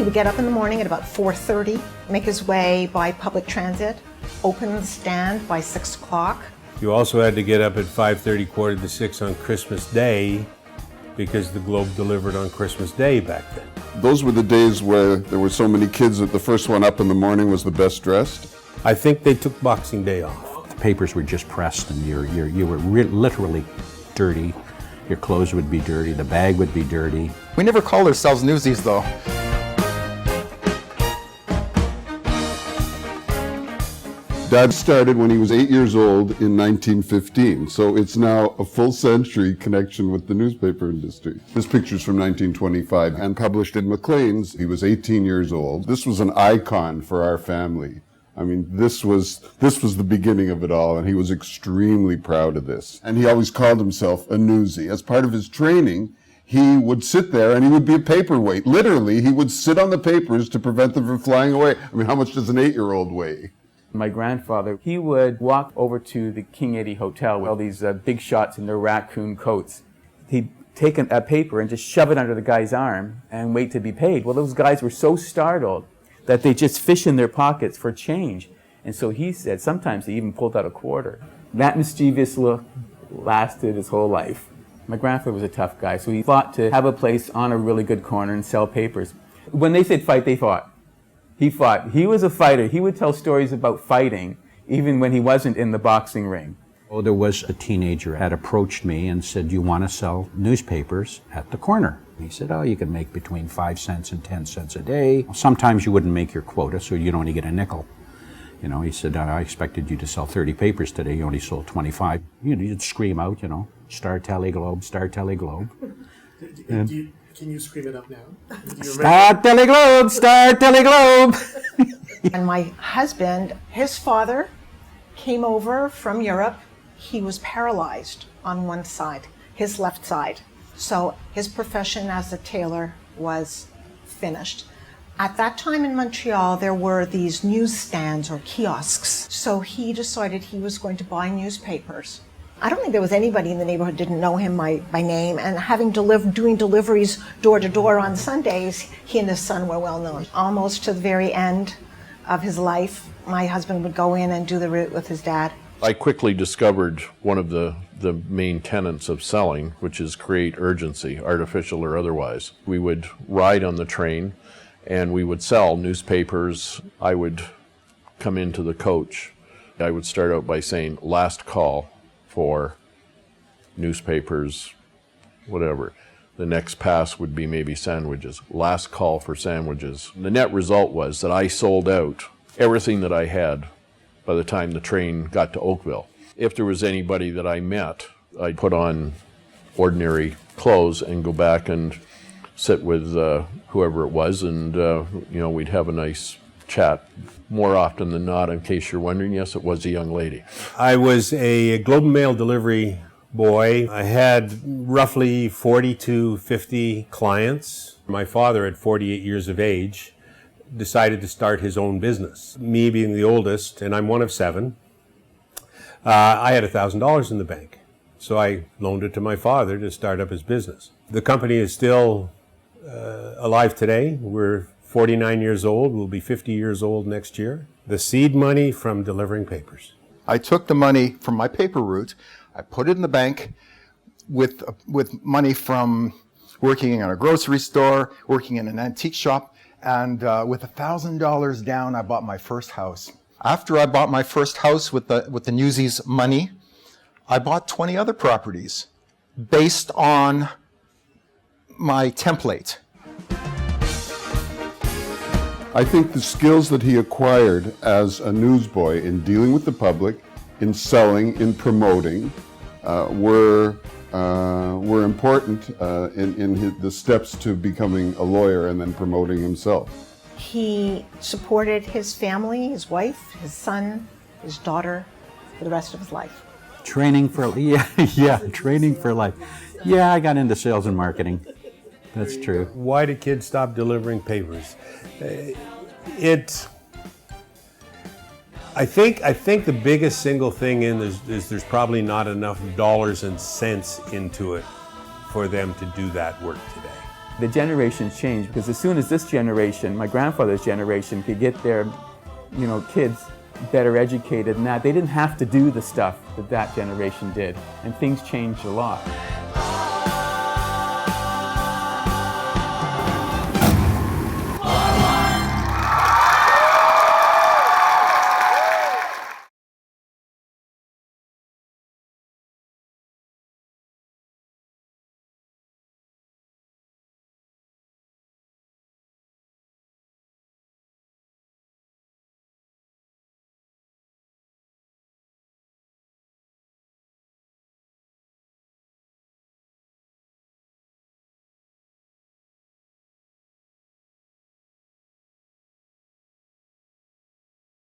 He would get up in the morning at about 4:30, make his way by public transit, open the stand by 6 o'clock. You also had to get up at 5:30, quarter to 6 on Christmas Day, because the Globe delivered on Christmas Day back then. Those were the days where there were so many kids that the first one up in the morning was the best dressed. I think they took Boxing Day off. The papers were just pressed, and you were literally dirty. Your clothes would be dirty, the bag would be dirty. We never called ourselves Newsies, though. Dad started when he was 8 years old in 1915, so it's now a full century connection with the newspaper industry. This picture's from 1925 and published in Maclean's. He was 18 years old. This was an icon for our family. I mean, this was the beginning of it all, and he was extremely proud of this. And he always called himself a newsie. As part of his training, he would sit there and he would be a paperweight. Literally, he would sit on the papers to prevent them from flying away. I mean, how much does an 8-year-old weigh? My grandfather, he would walk over to the King Eddie Hotel with all these big shots in their raccoon coats. He'd take a paper and just shove it under the guy's arm and wait to be paid. Well, those guys were so startled that they just fish in their pockets for change. And so he said sometimes he even pulled out a quarter. That mischievous look lasted his whole life. My grandfather was a tough guy, so he fought to have a place on a really good corner and sell papers. When they said fight, they fought. He fought. He was a fighter. He would tell stories about fighting even when he wasn't in the boxing ring. Oh, there was a teenager had approached me and said, "You want to sell newspapers at the corner?" He said, "Oh, you can make between 5 cents and 10 cents a day. Sometimes you wouldn't make your quota, so you'd only get a nickel." You know, he said, "I expected you to sell 30 papers today. You only sold 25. You'd scream out, Star Tele Globe, Star Tele Globe. Can you scream it up now? Star Tele Globe, Star Tele Globe. And my husband, his father, came over from Europe. He was paralyzed on one side, his left side. So his profession as a tailor was finished. At that time in Montreal, there were these newsstands or kiosks. So he decided he was going to buy newspapers. I don't think there was anybody in the neighborhood who didn't know him by name, and doing deliveries door to door on Sundays, he and his son were well known. Almost to the very end of his life, my husband would go in and do the route with his dad. I quickly discovered one of the main tenets of selling, which is create urgency, artificial or otherwise. We would ride on the train and we would sell newspapers. I would come into the coach. I would start out by saying, "Last call for newspapers," whatever. The next pass would be maybe sandwiches. "Last call for sandwiches." The net result was that I sold out everything that I had by the time the train got to Oakville. If there was anybody that I met, I'd put on ordinary clothes and go back and sit with whoever it was, and we'd have a nice chat. More often than not, in case you're wondering, yes, it was a young lady. I was a Globe and Mail delivery boy. I had roughly 40 to 50 clients. My father, at 48 years of age, decided to start his own business. Me being the oldest, and I'm one of 7, I had $1,000 in the bank. So I loaned it to my father to start up his business. The company is still alive today. We're 49 years old. We'll be 50 years old next year. The seed money from delivering papers. I took the money from my paper route, I put it in the bank with money from working in a grocery store, working in an antique shop, and with $1,000 down, I bought my first house. After I bought my first house with the Newsies money, I bought 20 other properties based on my template. I think the skills that he acquired as a newsboy in dealing with the public, in selling, in promoting, were important in the steps to becoming a lawyer and then promoting himself. He supported his family, his wife, his son, his daughter, for the rest of his life. Training for life. Yeah, I got into sales and marketing. That's true. Why did kids stop delivering papers? I think the biggest single thing is there's probably not enough dollars and cents into it for them to do that work today. The generations changed because as soon as this generation, my grandfather's generation, could get their, kids better educated and that, they didn't have to do the stuff that that generation did, and things changed a lot.